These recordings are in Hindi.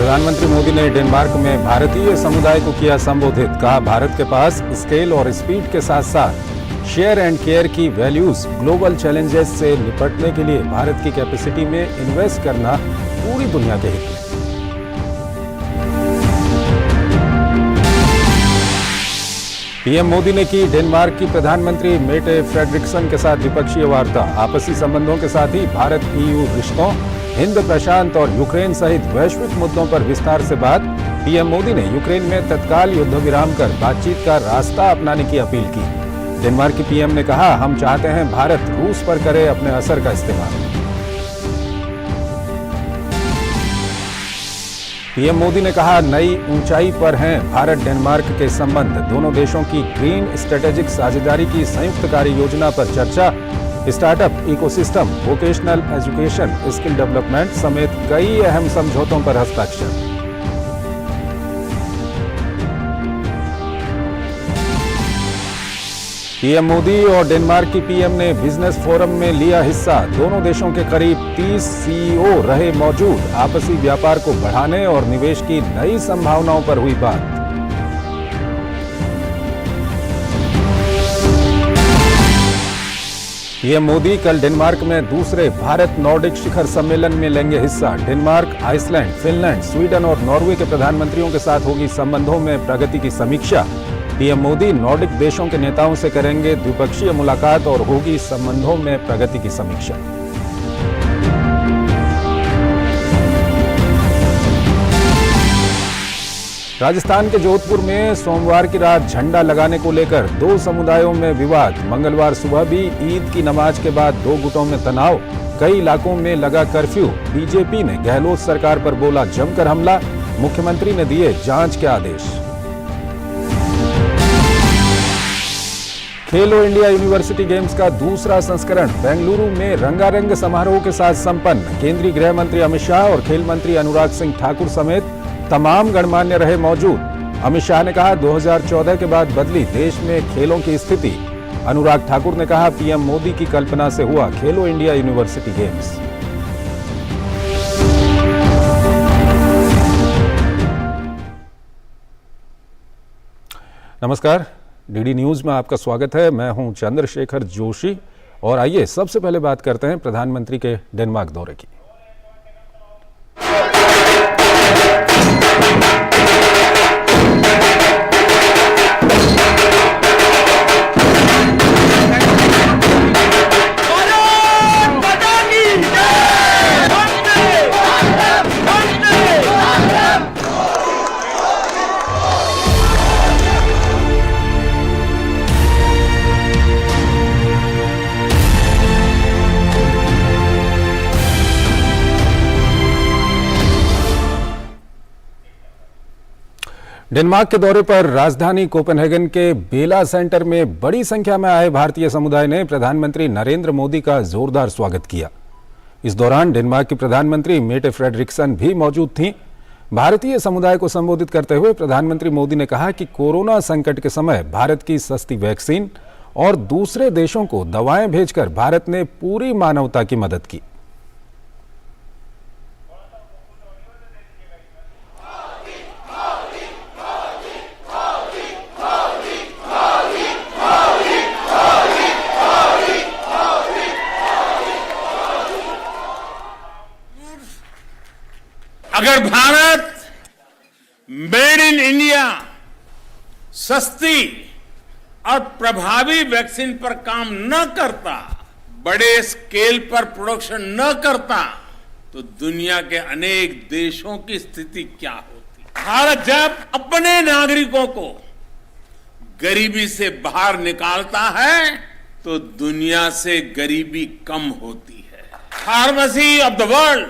प्रधानमंत्री मोदी ने डेनमार्क में भारतीय समुदाय को किया संबोधित। कहा, भारत के पास स्केल और स्पीड के साथ साथ शेयर एंड केयर की वैल्यूज ग्लोबल चैलेंजेस से निपटने के लिए भारत की कैपेसिटी में इन्वेस्ट करना पूरी दुनिया के हित में। पीएम मोदी ने की डेनमार्क की प्रधानमंत्री मेटे फ्रेडरिक्सन के साथ द्विपक्षीय वार्ता। आपसी संबंधों के साथ ही भारत ईयू रिश्तों, हिंद प्रशांत और यूक्रेन सहित वैश्विक मुद्दों पर विस्तार से बात। पीएम मोदी ने यूक्रेन में तत्काल युद्ध विराम कर बातचीत का रास्ता अपनाने की अपील की। डेनमार्क की पीएम ने कहा, हम चाहते हैं भारत रूस पर करे अपने असर का इस्तेमाल। पीएम मोदी ने कहा, नई ऊंचाई पर हैं भारत डेनमार्क के संबंध। दोनों देशों की ग्रीन स्ट्रेटेजिक साझेदारी की संयुक्त कार्य योजना पर चर्चा। Startup ecosystem, vocational education, skill development समेत कई अहम समझौतों पर हस्ताक्षर। पीएम मोदी और डेनमार्क की पीएम ने बिजनेस फोरम में लिया हिस्सा। दोनों देशों के करीब 30 सीईओ रहे मौजूद। आपसी व्यापार को बढ़ाने और निवेश की नई संभावनाओं पर हुई बात। पीएम मोदी कल डेनमार्क में दूसरे भारत नॉर्डिक शिखर सम्मेलन में लेंगे हिस्सा। डेनमार्क, आइसलैंड, फिनलैंड, स्वीडन और नॉर्वे के प्रधानमंत्रियों के साथ होगी संबंधों में प्रगति की समीक्षा। पीएम मोदी नॉर्डिक देशों के नेताओं से करेंगे द्विपक्षीय मुलाकात और होगी संबंधों में प्रगति की समीक्षा। राजस्थान के जोधपुर में सोमवार की रात झंडा लगाने को लेकर दो समुदायों में विवाद। मंगलवार सुबह भी ईद की नमाज के बाद दो गुटों में तनाव। कई इलाकों में लगा कर्फ्यू। बीजेपी ने गहलोत सरकार पर बोला जमकर हमला। मुख्यमंत्री ने दिए जांच के आदेश। खेलो इंडिया यूनिवर्सिटी गेम्स का दूसरा संस्करण बेंगलुरु में रंगारंग समारोह के साथ संपन्न। केंद्रीय गृह मंत्री अमित शाह और खेल मंत्री अनुराग सिंह ठाकुर समेत तमाम गणमान्य रहे मौजूद। अमित शाह ने कहा, 2014 के बाद बदली देश में खेलों की स्थिति। अनुराग ठाकुर ने कहा, पीएम मोदी की कल्पना से हुआ खेलो इंडिया यूनिवर्सिटी गेम्स। नमस्कार, डीडी न्यूज में आपका स्वागत है। मैं हूं चंद्रशेखर जोशी और आइए सबसे पहले बात करते हैं प्रधानमंत्री के डेनमार्क दौरे की। डेनमार्क के दौरे पर राजधानी कोपेनहेगन के बेला सेंटर में बड़ी संख्या में आए भारतीय समुदाय ने प्रधानमंत्री नरेंद्र मोदी का जोरदार स्वागत किया। इस दौरान डेनमार्क की प्रधानमंत्री मेटे फ्रेडरिक्सन भी मौजूद थीं। भारतीय समुदाय को संबोधित करते हुए प्रधानमंत्री मोदी ने कहा कि कोरोना संकट के समय भारत की सस्ती वैक्सीन और दूसरे देशों को दवाएं भेजकर भारत ने पूरी मानवता की मदद की। अगर भारत मेड इन इंडिया सस्ती और प्रभावी वैक्सीन पर काम न करता, बड़े स्केल पर प्रोडक्शन न करता, तो दुनिया के अनेक देशों की स्थिति क्या होती। भारत जब अपने नागरिकों को गरीबी से बाहर निकालता है तो दुनिया से गरीबी कम होती है। फार्मेसी ऑफ द वर्ल्ड,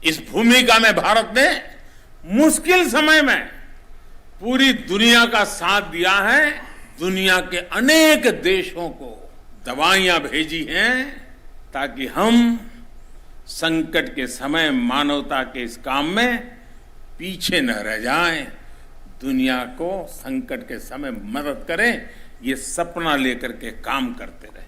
इस भूमिका में भारत ने मुश्किल समय में पूरी दुनिया का साथ दिया है। दुनिया के अनेक देशों को दवाइयां भेजी हैं ताकि हम संकट के समय मानवता के इस काम में पीछे न रह जाएं, दुनिया को संकट के समय मदद करें, ये सपना लेकर के काम करते रहे।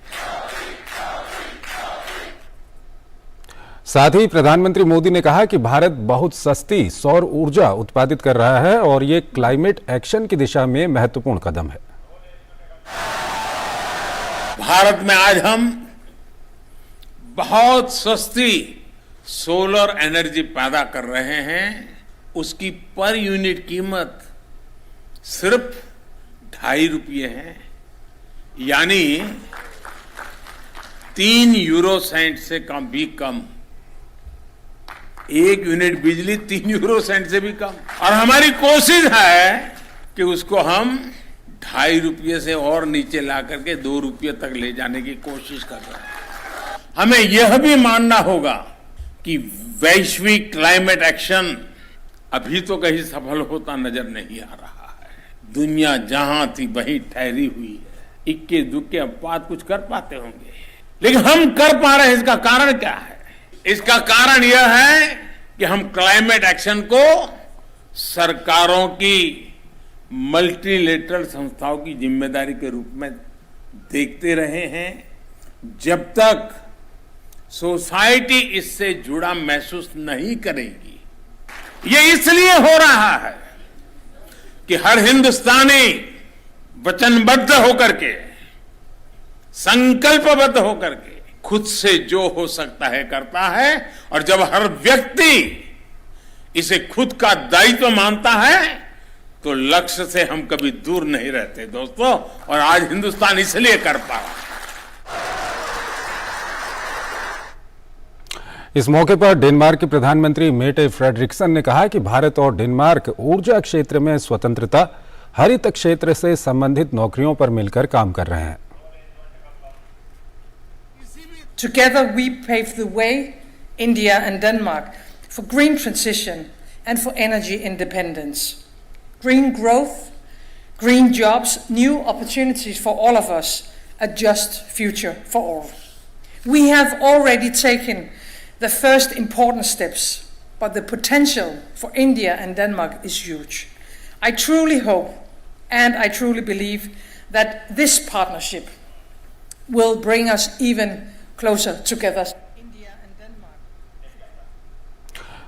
साथ ही प्रधानमंत्री मोदी ने कहा कि भारत बहुत सस्ती सौर ऊर्जा उत्पादित कर रहा है और ये क्लाइमेट एक्शन की दिशा में महत्वपूर्ण कदम है। भारत में आज हम बहुत सस्ती सोलर एनर्जी पैदा कर रहे हैं। उसकी पर यूनिट कीमत सिर्फ 2.5 रुपये है, यानी 3 यूरो सेंट से भी कम। 1 यूनिट बिजली 3 यूरो सेंट से भी कम। और हमारी कोशिश है कि उसको हम 2.5 रुपये से और नीचे ला करके 2 रुपये तक ले जाने की कोशिश कर रहे हैं। हमें यह भी मानना होगा कि वैश्विक क्लाइमेट एक्शन अभी तो कहीं सफल होता नजर नहीं आ रहा है। दुनिया जहां थी वहीं ठहरी हुई है। इक्के दुक्के अपवाद कुछ कर पाते होंगे, लेकिन हम कर पा रहे हैं। इसका कारण क्या है? इसका कारण यह है कि हम क्लाइमेट एक्शन को सरकारों की मल्टीलेटरल संस्थाओं की जिम्मेदारी के रूप में देखते रहे हैं। जब तक सोसाइटी इससे जुड़ा महसूस नहीं करेगी, ये इसलिए हो रहा है कि हर हिंदुस्तानी वचनबद्ध होकर के, संकल्पबद्ध होकर के खुद से जो हो सकता है करता है। और जब हर व्यक्ति इसे खुद का दायित्व मानता है तो लक्ष्य से हम कभी दूर नहीं रहते दोस्तों। और आज हिंदुस्तान इसलिए कर पा रहा है। इस मौके पर डेनमार्क के प्रधानमंत्री मेटे फ्रेडरिक्सन ने कहा कि भारत और डेनमार्क ऊर्जा क्षेत्र में स्वतंत्रता, हरित क्षेत्र से संबंधित नौकरियों पर मिलकर काम कर रहे हैं। Together we pave the way, India and Denmark, for green transition and for energy independence. Green growth, green jobs, new opportunities for all of us, a just future for all. We have already taken the first important steps, but the potential for India and Denmark is huge. I truly hope and I truly believe that this partnership will bring us even closer together. India and Denmark.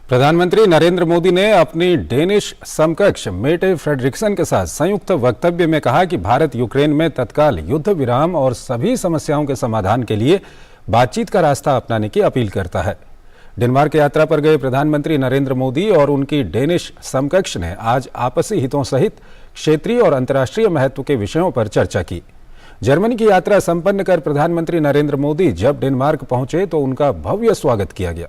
प्रधानमंत्री नरेंद्र मोदी ने अपनी डेनिश समकक्ष मेटे फ्रेडरिक्सन के साथ संयुक्त वक्तव्य में कहा कि भारत यूक्रेन में तत्काल युद्ध विराम और सभी समस्याओं के समाधान के लिए बातचीत का रास्ता अपनाने की अपील करता है। डेनमार्क यात्रा पर गए प्रधानमंत्री नरेंद्र मोदी और उनकी डेनिश समकक्ष ने आज आपसी हितों सहित क्षेत्रीय और अंतर्राष्ट्रीय महत्व के विषयों पर चर्चा की। जर्मनी की यात्रा संपन्न कर प्रधानमंत्री नरेंद्र मोदी जब डेनमार्क पहुंचे तो उनका भव्य स्वागत किया गया।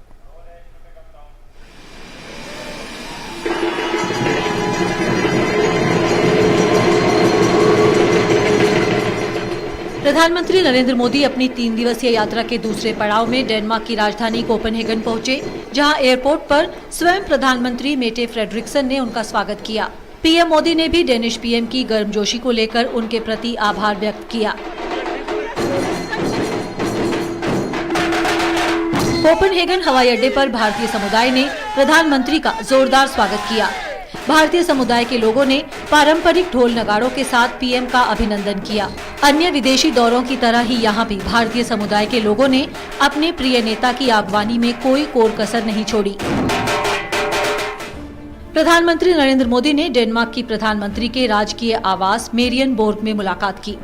प्रधानमंत्री नरेंद्र मोदी अपनी 3 दिवसीय यात्रा के दूसरे पड़ाव में डेनमार्क की राजधानी कोपेनहेगन पहुंचे, जहां एयरपोर्ट पर स्वयं प्रधानमंत्री मेटे फ्रेडरिक्सन ने उनका स्वागत किया। पीएम मोदी ने भी डेनिश पीएम की गर्मजोशी को लेकर उनके प्रति आभार व्यक्त किया। कोपेनहेगन हवाई अड्डे पर भारतीय समुदाय ने प्रधानमंत्री का जोरदार स्वागत किया। भारतीय समुदाय के लोगों ने पारंपरिक ढोल नगाड़ों के साथ पीएम का अभिनंदन किया। अन्य विदेशी दौरों की तरह ही यहाँ भी भारतीय समुदाय के लोगों ने अपने प्रिय नेता की आगवानी में कोई कोर कसर नहीं छोड़ी। प्रधानमंत्री नरेंद्र मोदी ने डेनमार्क की प्रधानमंत्री के राजकीय आवास मेरियनबोर्ग में मुलाकात की।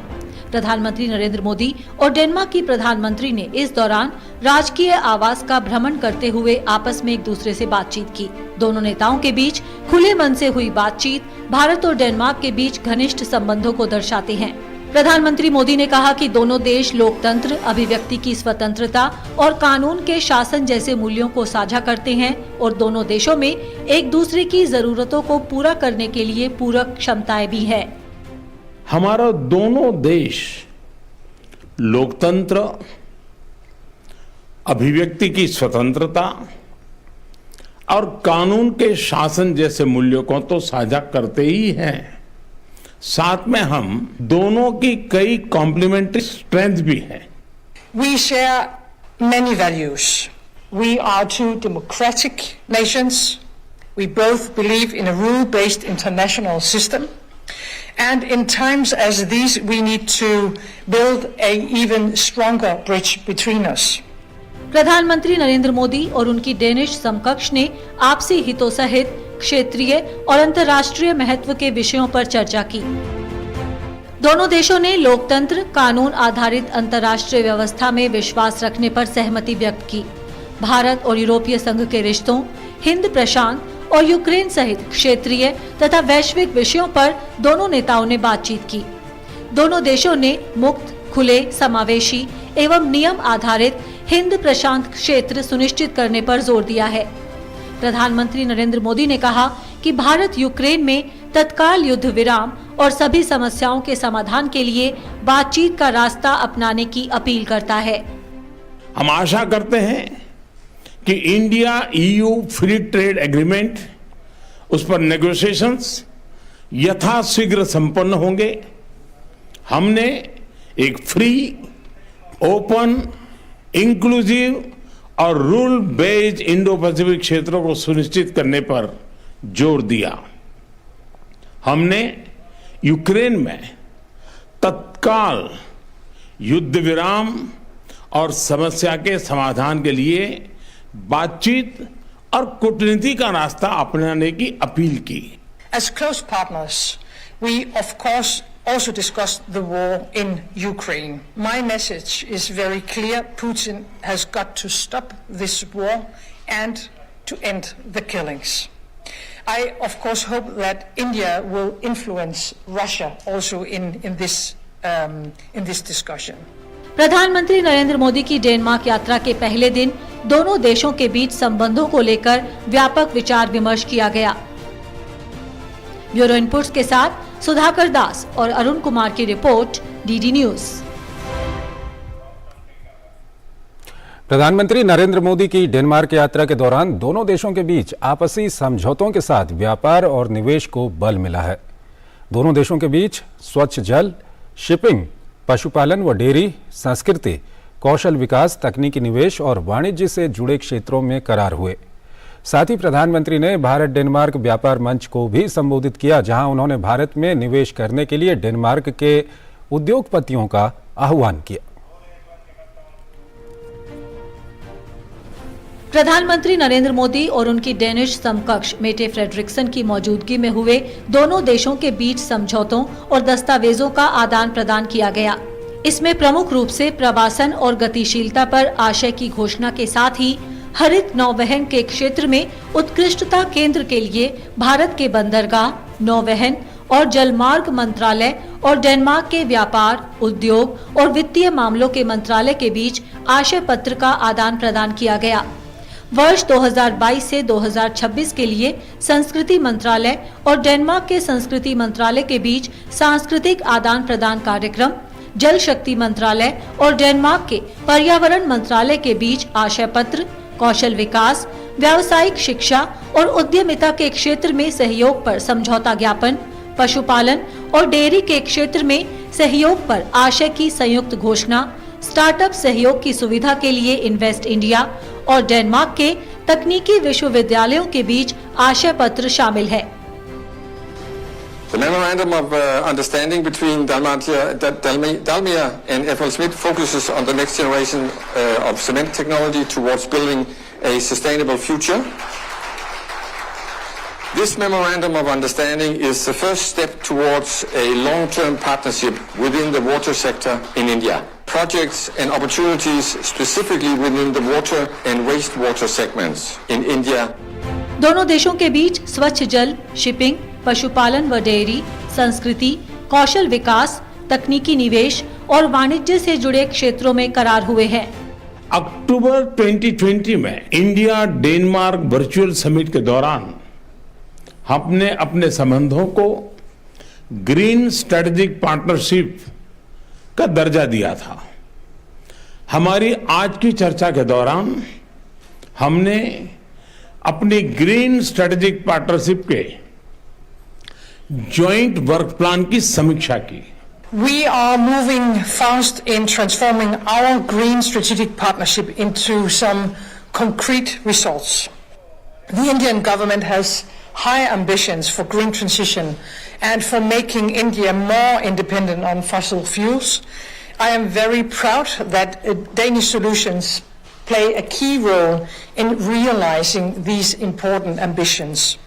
प्रधानमंत्री नरेंद्र मोदी और डेनमार्क की प्रधानमंत्री ने इस दौरान राजकीय आवास का भ्रमण करते हुए आपस में एक दूसरे से बातचीत की। दोनों नेताओं के बीच खुले मन से हुई बातचीत भारत और डेनमार्क के बीच घनिष्ठ संबंधों को दर्शाते हैं। प्रधानमंत्री मोदी ने कहा कि दोनों देश लोकतंत्र, अभिव्यक्ति की स्वतंत्रता और कानून के शासन जैसे मूल्यों को साझा करते हैं और दोनों देशों में एक दूसरे की जरूरतों को पूरा करने के लिए पूरक क्षमताएं भी है। हमारा दोनों देश लोकतंत्र, अभिव्यक्ति की स्वतंत्रता और कानून के शासन जैसे मूल्यों को तो साझा करते ही हैं। साथ में हम दोनों की कई कॉम्प्लीमेंट्री स्ट्रेंथ भी हैं। We share many values. We are two democratic nations. We both believe in a rule-based international system. And in times as these, we need to build an even stronger bridge between us. प्रधानमंत्री नरेंद्र मोदी और उनकी डेनिश समकक्ष ने आपसी हितों सहित क्षेत्रीय और अंतर्राष्ट्रीय महत्व के विषयों पर चर्चा की। दोनों देशों ने लोकतंत्र, कानून आधारित अंतर्राष्ट्रीय व्यवस्था में विश्वास रखने पर सहमति व्यक्त की। भारत और यूरोपीय संघ के रिश्तों, हिंद प्रशांत और यूक्रेन सहित क्षेत्रीय तथा वैश्विक विषयों पर दोनों नेताओं ने बातचीत की। दोनों देशों ने मुक्त, खुले, समावेशी एवं नियम आधारित हिंद प्रशांत क्षेत्र सुनिश्चित करने पर जोर दिया है। प्रधानमंत्री नरेंद्र मोदी ने कहा कि भारत यूक्रेन में तत्काल युद्ध विराम और सभी समस्याओं के समाधान के लिए बातचीत का रास्ता अपनाने की अपील करता है। हम आशा करते हैं कि India EU free trade agreement, उस पर नेगोशिएशंस यथाशीघ्र संपन्न होंगे। हमने एक फ्री, ओपन, इंक्लूसिव और रूल बेस्ड इंडो पैसिफिक क्षेत्रों को सुनिश्चित करने पर जोर दिया। हमने यूक्रेन में तत्काल युद्ध विराम और समस्या के समाधान के लिए बातचीत और कूटनीति का रास्ता अपनाने की अपील की। As close partners, we of course also discussed the war in Ukraine. My message is very clear. Putin has got to stop this war and to end the killings. I of course hope that India will influence Russia also in this discussion. प्रधानमंत्री नरेंद्र मोदी की डेनमार्क यात्रा के पहले दिन दोनों देशों के बीच संबंधों को लेकर व्यापक विचार विमर्श किया गया। ब्यूरो इनपुट्स के साथ सुधाकर दास और अरुण कुमार की रिपोर्ट, डीडी न्यूज। प्रधानमंत्री नरेंद्र मोदी की डेनमार्क यात्रा के दौरान दोनों देशों के बीच आपसी समझौतों के साथ व्यापार और निवेश को बल मिला है। दोनों देशों के बीच स्वच्छ जल, शिपिंग, पशुपालन व डेयरी, संस्कृति, कौशल विकास, तकनीकी निवेश और वाणिज्य से जुड़े क्षेत्रों में करार हुए। साथ ही प्रधानमंत्री ने भारत डेनमार्क व्यापार मंच को भी संबोधित किया, जहां उन्होंने भारत में निवेश करने के लिए डेनमार्क के उद्योगपतियों का आह्वान किया। प्रधानमंत्री नरेंद्र मोदी और उनकी डेनिश समकक्ष मेटे फ्रेडरिक्सन की मौजूदगी में हुए दोनों देशों के बीच समझौतों और दस्तावेजों का आदान प्रदान किया गया। इसमें प्रमुख रूप से प्रवासन और गतिशीलता पर आशय की घोषणा के साथ ही हरित नौवहन के क्षेत्र में उत्कृष्टता केंद्र के लिए भारत के बंदरगाह, नौवहन और जलमार्ग मंत्रालय और डेनमार्क के व्यापार, उद्योग और वित्तीय मामलों के मंत्रालय के बीच आशय पत्र का आदान प्रदान किया गया। वर्ष 2022 से 2026 के लिए संस्कृति मंत्रालय और डेनमार्क के संस्कृति मंत्रालय के बीच सांस्कृतिक आदान प्रदान कार्यक्रम, जल शक्ति मंत्रालय और डेनमार्क के पर्यावरण मंत्रालय के बीच आशय पत्र, कौशल विकास, व्यावसायिक शिक्षा और उद्यमिता के क्षेत्र में सहयोग पर समझौता ज्ञापन, पशुपालन और डेयरी के क्षेत्र में सहयोग पर आशय की संयुक्त घोषणा, स्टार्टअप सहयोग की सुविधा के लिए इन्वेस्ट इंडिया और डेनमार्क के तकनीकी विश्वविद्यालयों के बीच आशय पत्र शामिल है। The memorandum of understanding between Dalmia and FLSmidth focuses on the next generation of cement technology towards building a sustainable future. This memorandum of understanding is the first step towards a long-term partnership within the water sector in India. Projects and opportunities specifically within the water and wastewater segments in India. दोनों देशों के बीच स्वच्छ जल, शिपिंग, पशुपालन व डेयरी, संस्कृति, कौशल विकास, तकनीकी निवेश और वाणिज्य से जुड़े क्षेत्रों में करार हुए हैं। अक्टूबर 2020 में इंडिया डेनमार्क वर्चुअल समिट के दौरान हमने अपने संबंधों को ग्रीन स्ट्रेटेजिक पार्टनरशिप का दर्जा दिया था। हमारी आज की चर्चा के दौरान हमने अपनी ग्रीन स्ट्रेटेजिक पार्टनरशिप के जॉइंट वर्क प्लान की समीक्षा की। We are moving fast in transforming our green strategic partnership into some concrete results. The Indian government has high ambitions for green transition and for making India more independent on fossil fuels. I am very proud that Danish solutions play a key role in realizing these important ambitions.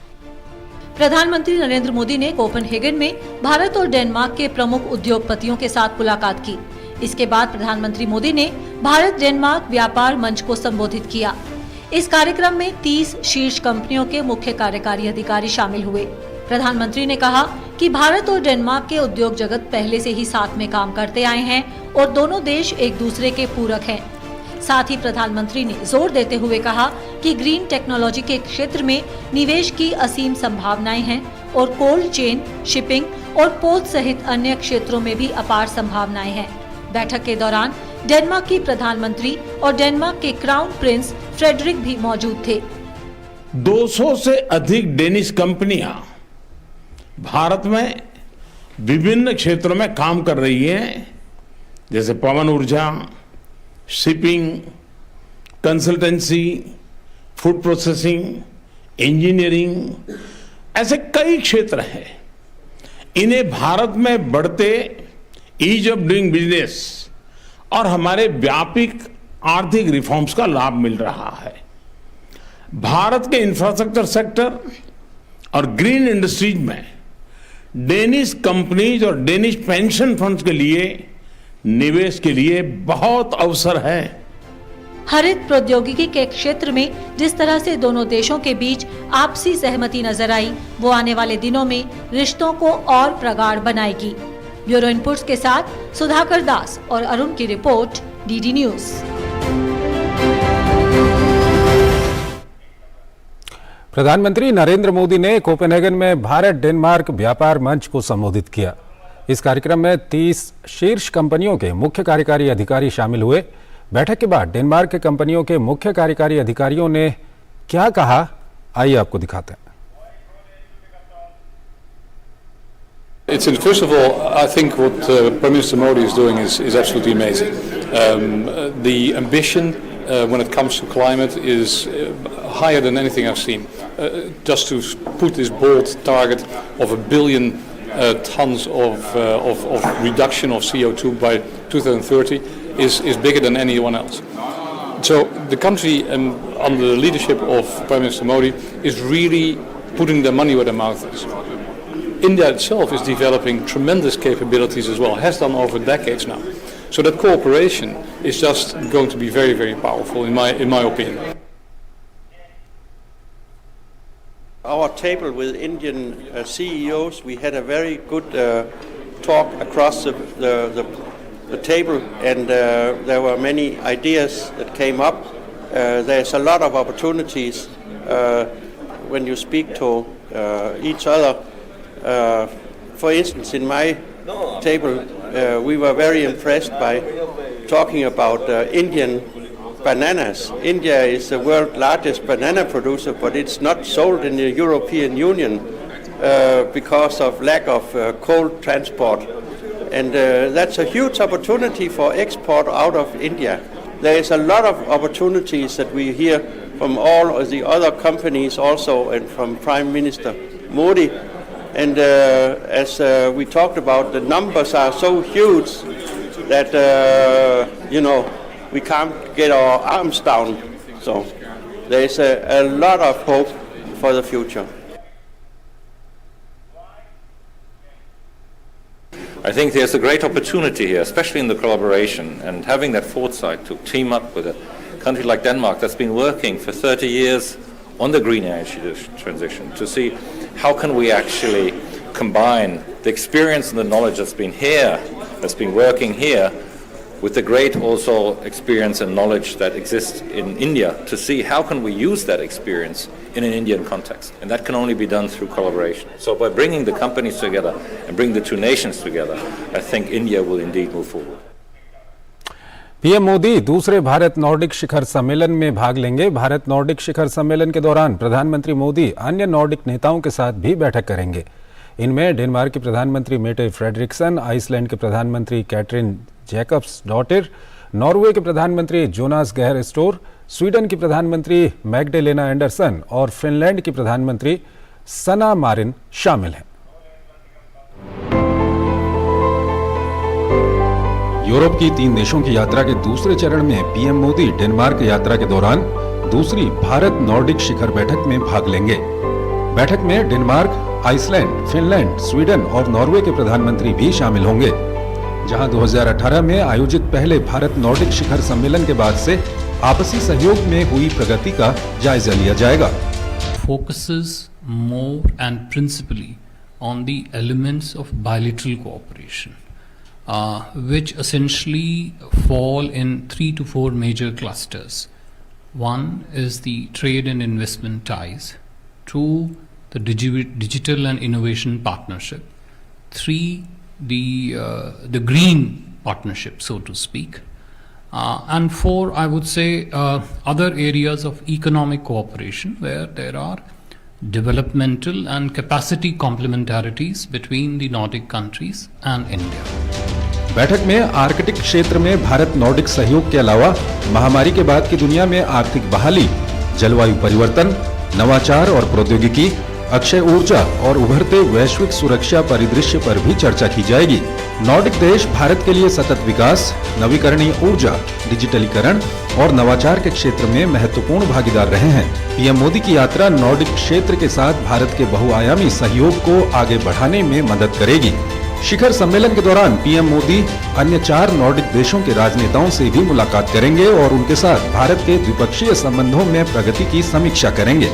प्रधानमंत्री नरेंद्र मोदी ने कोपेनहेगन में भारत और डेनमार्क के प्रमुख उद्योगपतियों के साथ मुलाकात की। इसके बाद प्रधानमंत्री मोदी ने भारत डेनमार्क व्यापार मंच को संबोधित किया। इस कार्यक्रम में 30 शीर्ष कंपनियों के मुख्य कार्यकारी अधिकारी शामिल हुए। प्रधानमंत्री ने कहा कि भारत और डेनमार्क के उद्योग जगत पहले से ही साथ में काम करते आए हैं और दोनों देश एक दूसरे के पूरक हैं। साथ ही प्रधानमंत्री ने जोर देते हुए कहा कि ग्रीन टेक्नोलॉजी के क्षेत्र में निवेश की असीम संभावनाएं हैं और कोल्ड चेन, शिपिंग और पोर्ट सहित अन्य क्षेत्रों में भी अपार संभावनाएं हैं। बैठक के दौरान डेनमार्क की प्रधानमंत्री और डेनमार्क के क्राउन प्रिंस फ्रेडरिक भी मौजूद थे। 200 से अधिक डेनिश कंपनियां भारत में विभिन्न क्षेत्रों में काम कर रही हैं, जैसे पवन ऊर्जा, shipping, consultancy, food processing, engineering, ऐसे कई क्षेत्र हैं। इन्हें भारत में बढ़ते ईज ऑफ डूइंग बिजनेस और हमारे व्यापक आर्थिक रिफॉर्म्स का लाभ मिल रहा है। भारत के इंफ्रास्ट्रक्चर सेक्टर और ग्रीन इंडस्ट्रीज में डेनिश कंपनीज और डेनिश पेंशन फंड्स के लिए निवेश के लिए बहुत अवसर है। हरित प्रौद्योगिकी के क्षेत्र में जिस तरह से दोनों देशों के बीच आपसी सहमति नजर आई, वो आने वाले दिनों में रिश्तों को और प्रगाढ़ बनाएगी। ब्यूरो इनपुट्स के साथ सुधाकर दास और अरुण की रिपोर्ट, डीडी न्यूज। प्रधानमंत्री नरेंद्र मोदी ने कोपेनहेगन में भारत डेनमार्क व्यापार मंच को संबोधित किया। इस कार्यक्रम में 30 शीर्ष कंपनियों के मुख्य कार्यकारी अधिकारी शामिल हुए। बैठक के बाद डेनमार्क के कंपनियों के मुख्य कार्यकारी अधिकारियों ने क्या कहा, आइए आपको दिखाते हैं। First of all, I think what Prime Minister Modi is doing is absolutely amazing. The ambition when it comes to climate is higher than anything I've seen. Just to put this bold target of 1 billion tons of reduction of CO2 by 2030 is bigger than anyone else. So the country under the leadership of Prime Minister Modi is really putting their money where their mouth is. India itself is developing tremendous capabilities as well, has done over decades now. So that cooperation is just going to be very, very powerful in my opinion. Our table with Indian CEOs, we had a very good talk across the table, and there were many ideas that came up. There's a lot of opportunities when you speak to each other. For instance, in my table, we were very impressed by talking about Indian bananas. India is the world's largest banana producer, but it's not sold in the European Union because of lack of cold transport. And that's a huge opportunity for export out of India. There is a lot of opportunities that we hear from all of the other companies also, and from Prime Minister Modi. And as we talked about, the numbers are so huge that, we can't get our arms down. So there is a lot of hope for the future. I think there's a great opportunity here, especially in the collaboration and having that foresight to team up with a country like Denmark that's been working for 30 years on the green energy transition, to see how can we actually combine the experience and the knowledge that's been here, that's been working here, with the great also experience and knowledge that exists in India, to see how can we use that experience in an Indian context. And that can only be done through collaboration. So by bringing the companies together and bring the two nations together, I think India will indeed move forward. PM Modi दूसरे भारत नॉर्डिक शिखर सम्मेलन में भाग लेंगे। भारत नॉर्डिक शिखर सम्मेलन के दौरान प्रधानमंत्री मोदी अन्य नॉर्डिक नेताओं के साथ भी बैठक करेंगे। इनमें डेनमार्क के प्रधानमंत्री मेटे फ्रेडरिक्सन, आइसलैंड के प्रधानमंत्री कैटरिन जैकब्सडॉटर, नॉर्वे के प्रधानमंत्री जोनास गहर स्टोर, स्वीडन की प्रधानमंत्री मैग्डेलेना एंडरसन और फिनलैंड की प्रधानमंत्री सना मारिन शामिल हैं। यूरोप की 3 देशों की यात्रा के दूसरे चरण में पीएम मोदी डेनमार्क यात्रा के दौरान दूसरी भारत नॉर्डिक शिखर बैठक में भाग लेंगे। बैठक में डेनमार्क, आइसलैंड, फिनलैंड, स्वीडन और नॉर्वे के प्रधानमंत्री भी शामिल होंगे, जहां 2018 में आयोजित पहले भारत नॉर्डिक शिखर सम्मेलन के बाद से आपसी सहयोग में हुई प्रगति का जायजा लिया जाएगा। Focuses more and principally on the elements of bilateral cooperation, which essentially fall in 3 to 4 major clusters. One is the trade and investment ties. 2, the digital and innovation partnership. 3, the green partnership, so to speak. And 4, I would say, other areas of economic cooperation where there are developmental and capacity complementarities between the Nordic countries and India. बैठक में आर्कटिक क्षेत्र में भारत नॉर्डिक सहयोग के अलावा महामारी के बाद की दुनिया में आर्थिक बहाली, जलवायु परिवर्तन, नवाचार और प्रौद्योगिकी, अक्षय ऊर्जा और उभरते वैश्विक सुरक्षा परिदृश्य पर भी चर्चा की जाएगी। नॉर्डिक देश भारत के लिए सतत विकास, नवीकरणीय ऊर्जा, डिजिटलीकरण और नवाचार के क्षेत्र में महत्वपूर्ण भागीदार रहे हैं। पीएम मोदी की यात्रा नॉर्डिक क्षेत्र के साथ भारत के बहुआयामी सहयोग को आगे बढ़ाने में मदद करेगी। शिखर सम्मेलन के दौरान पीएम मोदी अन्य 4 नॉर्डिक देशों के राजनेताओं से भी मुलाकात करेंगे और उनके साथ भारत के द्विपक्षीय संबंधों में प्रगति की समीक्षा करेंगे।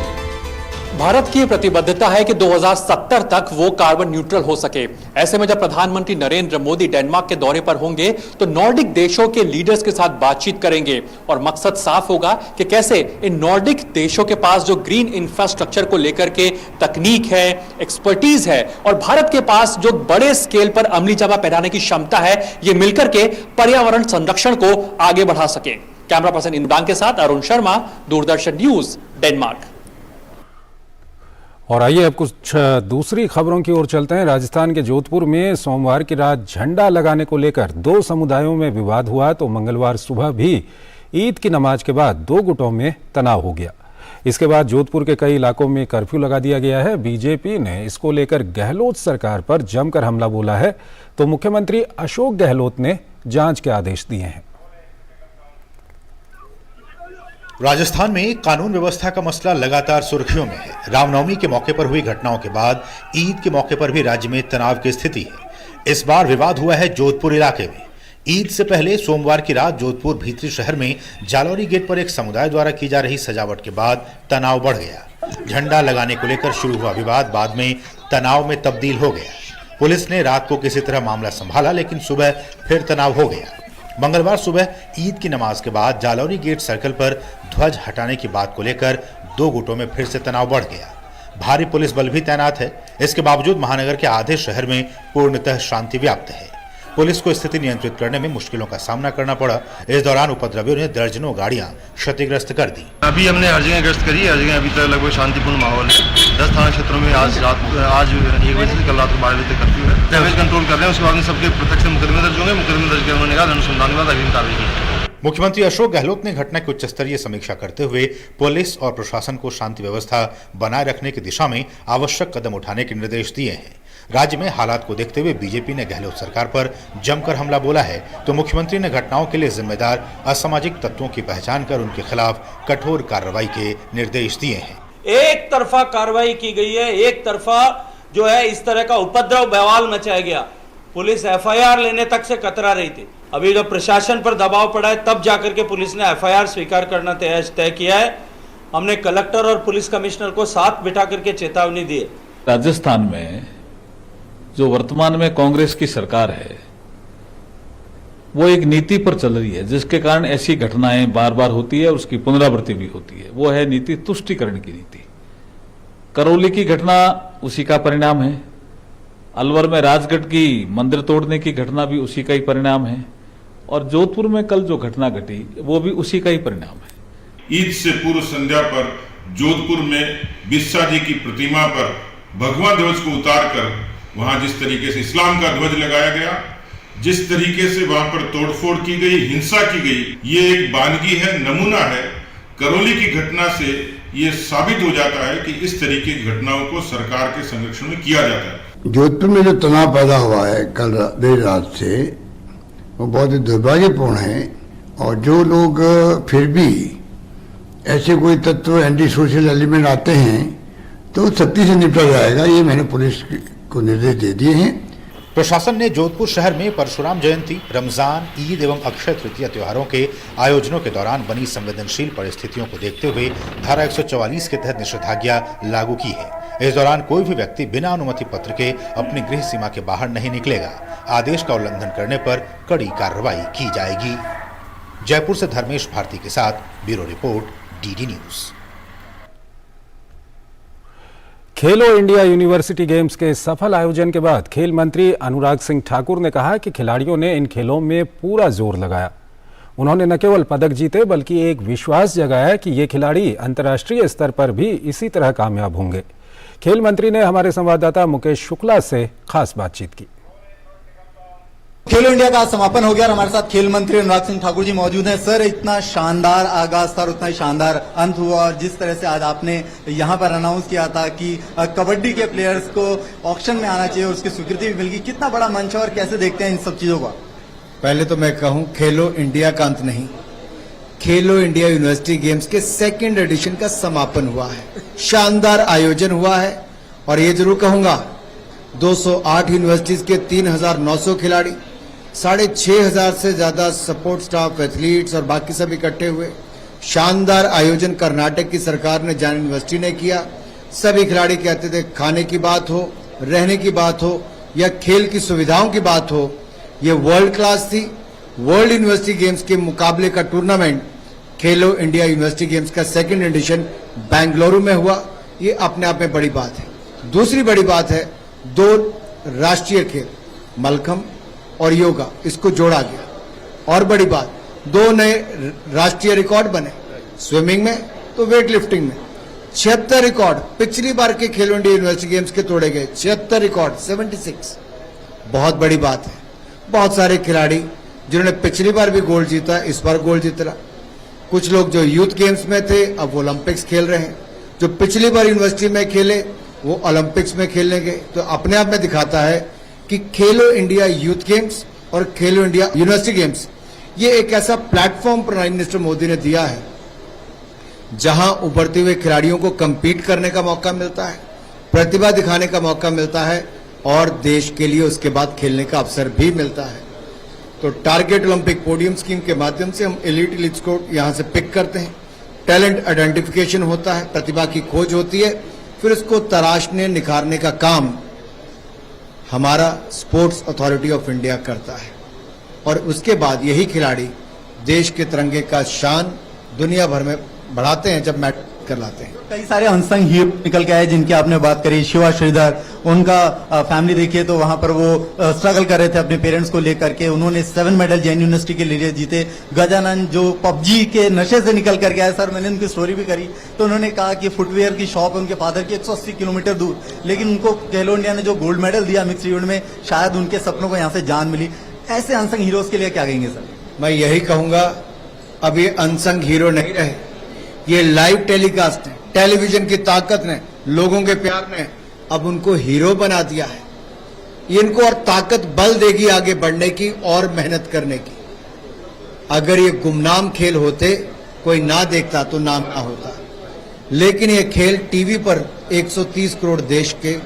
भारत की प्रतिबद्धता है कि 2070 तक वो कार्बन न्यूट्रल हो सके। ऐसे में जब प्रधानमंत्री नरेंद्र मोदी डेनमार्क के दौरे पर होंगे तो नॉर्डिक देशों के लीडर्स के साथ बातचीत करेंगे और मकसद साफ होगा कि कैसे इन नॉर्डिक देशों के पास जो ग्रीन इंफ्रास्ट्रक्चर को लेकर के तकनीक है, एक्सपर्टीज है और भारत के पास जो बड़े स्केल पर अमली जामा पहनाने की क्षमता है, ये मिलकर के पर्यावरण संरक्षण को आगे बढ़ा सके। कैमरा पर्सन इमरान के साथ अरुण शर्मा, दूरदर्शन न्यूज, डेनमार्क। और आइए अब कुछ दूसरी खबरों की ओर चलते हैं। राजस्थान के जोधपुर में सोमवार की रात झंडा लगाने को लेकर 2 समुदायों में विवाद हुआ तो मंगलवार सुबह भी ईद की नमाज के बाद 2 गुटों में तनाव हो गया। इसके बाद जोधपुर के कई इलाकों में कर्फ्यू लगा दिया गया है। बीजेपी ने इसको लेकर गहलोत सरकार पर जमकर हमला बोला है तो मुख्यमंत्री अशोक गहलोत ने जांच के आदेश दिए हैं। राजस्थान में कानून व्यवस्था का मसला लगातार सुर्खियों में है। रामनवमी के मौके पर हुई घटनाओं के बाद ईद के मौके पर भी राज्य में तनाव की स्थिति है। इस बार विवाद हुआ है जोधपुर इलाके में। ईद से पहले सोमवार की रात जोधपुर भीतरी शहर में जालौरी गेट पर एक समुदाय द्वारा की जा रही सजावट के बाद तनाव बढ़ गया। झंडा लगाने को लेकर शुरू हुआ विवाद बाद में तनाव में तब्दील हो गया। पुलिस ने रात को किसी तरह मामला संभाला, लेकिन सुबह फिर तनाव हो गया। मंगलवार सुबह ईद की नमाज के बाद जालौरी गेट सर्कल पर ध्वज हटाने की बात को लेकर 2 गुटों में फिर से तनाव बढ़ गया। भारी पुलिस बल भी तैनात है। इसके बावजूद महानगर के आधे शहर में पूर्णतः शांति व्याप्त है। पुलिस को स्थिति नियंत्रित करने में मुश्किलों का सामना करना पड़ा। इस दौरान उपद्रवियों ने दर्जनों गाड़ियां क्षतिग्रस्त कर दी। अभी हमने हर जगह गश्त करी है, हर जगह अभी तक लगभग शांतिपूर्ण माहौल है। 10 थाना क्षेत्रों में आज 1 बजे से कल रात 12 बजे तक कर्फ्यू है। डैमेज कंट्रोल कर रहे हैं। उसके बाद में सबके प्रत्यक्ष मुकदमे दर्ज होंगे। मुकदमे दर्ज कर उन्होंने कहा अनुसंधान के बाद अग्रिम कार्रवाई की। मुख्यमंत्री अशोक गहलोत ने घटना की उच्च स्तरीय समीक्षा करते हुए पुलिस और प्रशासन को शांति व्यवस्था बनाए रखने की दिशा में आवश्यक कदम उठाने के निर्देश दिए हैं। राज्य में हालात को देखते हुए बीजेपी ने गहलोत सरकार पर जमकर हमला बोला है तो मुख्यमंत्री ने घटनाओं के लिए जिम्मेदार असामाजिक तत्वों की पहचान कर उनके खिलाफ कठोर कार्रवाई के निर्देश दिए हैं। एक तरफा कार्रवाई की गई है, एक तरफा जो है इस तरह का उपद्रव बवाल मचाया गया। पुलिस एफआईआर लेने तक से कतरा रही थी। अभी जब प्रशासन पर दबाव पड़ा है तब जाकर के पुलिस ने एफआईआर स्वीकार करना तय किया है। हमने कलेक्टर और पुलिस कमिश्नर को साथ बिठा करके चेतावनी दी है। राजस्थान में जो वर्तमान में कांग्रेस की सरकार है वो एक नीति पर चल रही है जिसके कारण ऐसी घटनाएं बार बार होती है और उसकी पुनरावृत्ति भी होती है। वो है नीति तुष्टीकरण की नीति। करौली की घटना उसी का परिणाम है। अलवर में राजगढ़ की मंदिर तोड़ने की घटना भी उसी का ही परिणाम है और जोधपुर में कल जो घटना घटी वो भी उसी का ही परिणाम है। ईद से पूर्व संध्या पर जोधपुर में बिस्सा जी की प्रतिमा पर भगवा ध्वज को उतार कर वहां जिस तरीके से इस्लाम का ध्वज लगाया गया, जिस तरीके से वहां पर तोड़फोड़ की गई, हिंसा की गई, ये एक बानगी है, नमूना है। करौली की घटना से ये साबित हो जाता है कि इस तरीके की घटनाओं को सरकार के संरक्षण में किया जाता है। जोधपुर में जो तनाव पैदा हुआ है कल देर रात से, वो बहुत ही दुर्भाग्यपूर्ण है। और जो लोग फिर भी ऐसे कोई तत्व एंटी सोशल एलिमेंट आते हैं तो सख्ती से निपटा जाएगा, ये मैंने पुलिस को निर्देश दे दिए हैं। प्रशासन ने जोधपुर शहर में परशुराम जयंती, रमजान, ईद एवं अक्षय तृतीया त्योहारों के आयोजनों के दौरान बनी संवेदनशील परिस्थितियों को देखते हुए धारा 144 के तहत निषेधाज्ञा लागू की है। इस दौरान कोई भी व्यक्ति बिना अनुमति पत्र के अपनी गृह सीमा के बाहर नहीं निकलेगा। आदेश का उल्लंघन करने पर कड़ी कार्रवाई की जाएगी। जयपुर से धर्मेश भारती के साथ ब्यूरो रिपोर्ट, डीडी न्यूज। खेलो इंडिया यूनिवर्सिटी गेम्स के सफल आयोजन के बाद खेल मंत्री अनुराग सिंह ठाकुर ने कहा कि खिलाड़ियों ने इन खेलों में पूरा जोर लगाया। उन्होंने न केवल पदक जीते बल्कि एक विश्वास जगाया कि ये खिलाड़ी अंतर्राष्ट्रीय स्तर पर भी इसी तरह कामयाब होंगे। खेल मंत्री ने हमारे संवाददाता मुकेश शुक्ला से खास बातचीत की। खेलो इंडिया का समापन हो गया और हमारे साथ खेल मंत्री अनुराग सिंह ठाकुर जी मौजूद हैं। सर, इतना शानदार आगाज था और उतना ही शानदार अंत हुआ, और जिस तरह से आज आपने यहाँ पर अनाउंस किया था कि कबड्डी के प्लेयर्स को ऑक्शन में आना चाहिए और उसकी स्वीकृति भी मिल गई, कितना बड़ा मंच है और कैसे देखते हैं इन सब चीजों को? पहले तो मैं कहूं, खेलो इंडिया का अंत नहीं, खेलो इंडिया यूनिवर्सिटी गेम्स के 2nd एडिशन का समापन हुआ है। शानदार आयोजन हुआ है और ये जरूर कहूंगा 208 यूनिवर्सिटीज के 3,900 खिलाड़ी, 6,500 से ज्यादा सपोर्ट स्टाफ, एथलीट्स और बाकी सब इकट्ठे हुए। शानदार आयोजन कर्नाटक की सरकार ने, जान यूनिवर्सिटी ने किया। सभी खिलाड़ी कहते थे खाने की बात हो, रहने की बात हो या खेल की सुविधाओं की बात हो, ये वर्ल्ड क्लास थी। वर्ल्ड यूनिवर्सिटी गेम्स के मुकाबले का टूर्नामेंट खेलो इंडिया यूनिवर्सिटी गेम्स का 2nd एडिशन बेंगलुरु में हुआ, ये अपने आप में बड़ी बात है। दूसरी बड़ी बात है 2 राष्ट्रीय खेल मलखम और योगा, इसको जोड़ा गया। और बड़ी बात, 2 नए राष्ट्रीय रिकॉर्ड बने, स्विमिंग में तो वेट लिफ्टिंग में। 76 रिकॉर्ड पिछली बार के खेलो इंडिया यूनिवर्सिटी गेम्स के तोड़े गए, 76 रिकॉर्ड, 76, बहुत बड़ी बात है। बहुत सारे खिलाड़ी जिन्होंने पिछली बार भी गोल्ड जीता, इस बार गोल्ड जीता। कुछ लोग जो यूथ गेम्स में थे अब वो ओलंपिक्स खेल रहे हैं, जो पिछली बार यूनिवर्सिटी में खेले वो ओलंपिक्स में खेलने गए। तो अपने आप में दिखाता है कि खेलो इंडिया यूथ गेम्स और खेलो इंडिया यूनिवर्सिटी गेम्स ये एक ऐसा प्लेटफॉर्म प्राइम मिनिस्टर मोदी ने दिया है जहां उभरते हुए खिलाड़ियों को compete करने का मौका मिलता है, प्रतिभा दिखाने का मौका मिलता है और देश के लिए उसके बाद खेलने का अवसर भी मिलता है। तो टारगेट ओलंपिक पोडियम स्कीम के माध्यम से हम एलीट्स को यहां से पिक करते हैं, टैलेंट आइडेंटिफिकेशन होता है, प्रतिभा की खोज होती है, फिर उसको तराशने निखारने का काम हमारा स्पोर्ट्स अथॉरिटी ऑफ इंडिया करता है और उसके बाद यही खिलाड़ी देश के तिरंगे का शान दुनिया भर में बढ़ाते हैं जब मैच कर लाते हैं। कई सारे अनसंग हीरो निकल के आए जिनकी आपने बात करी, शिवा श्रीधर, उनका फैमिली देखिए तो वहां पर वो स्ट्रगल कर रहे थे अपने पेरेंट्स को लेकर के, उन्होंने 7 मेडल जैन यूनिवर्सिटी के लिए जीते। गजानन जो पबजी के नशे से निकल करके आए, सर मैंने उनकी स्टोरी भी करी तो उन्होंने कहा कि फुटवेयर की शॉप है उनके फादर की 180 किलोमीटर दूर, लेकिन उनको खेलो इंडिया ने जो गोल्ड मेडल दिया मिक्स इवेंट में, शायद उनके सपनों को यहाँ से जान मिली। ऐसे अनसंग हीरोज के लिए क्या कहेंगे सर? मैं यही कहूंगा, अब ये अनसंग हीरो नहीं रहे, ये लाइव टेलीकास्ट है, टेलीविजन की ताकत ने, लोगों के प्यार ने अब उनको हीरो बना दिया है। ये इनको और ताकत बल देगी आगे बढ़ने की और मेहनत करने की। अगर ये गुमनाम खेल होते, कोई ना देखता तो नाम ना होता, लेकिन ये खेल टीवी पर 130 करोड़ देश के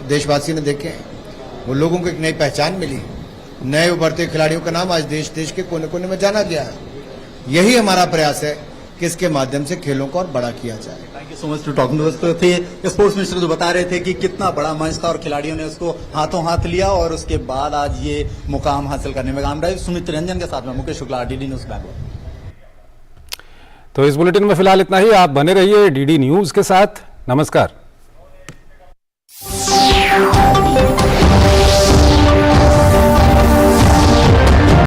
देशवासी ने देखे हैं, वो लोगों को एक नई पहचान मिली, नए उभरते खिलाड़ियों का नाम आज देश देश के कोने कोने में जाना गया है। यही हमारा प्रयास है कि इसके माध्यम से खेलों को और बड़ा किया जाए। Thank you so much to talking to us. तो थे स्पोर्ट्स मिनिस्टर जो बता रहे थे कि कितना बड़ा मंच था और खिलाड़ियों ने उसको हाथों हाथ लिया और उसके बाद आज ये मुकाम हासिल करने में कामयाब। सुमित रंजन के साथ में मुकेश शुक्ला, डीडी न्यूज बैंगलोर। तो इस बुलेटिन में फिलहाल इतना ही। आप बने रहिए डीडी न्यूज के साथ। नमस्कार।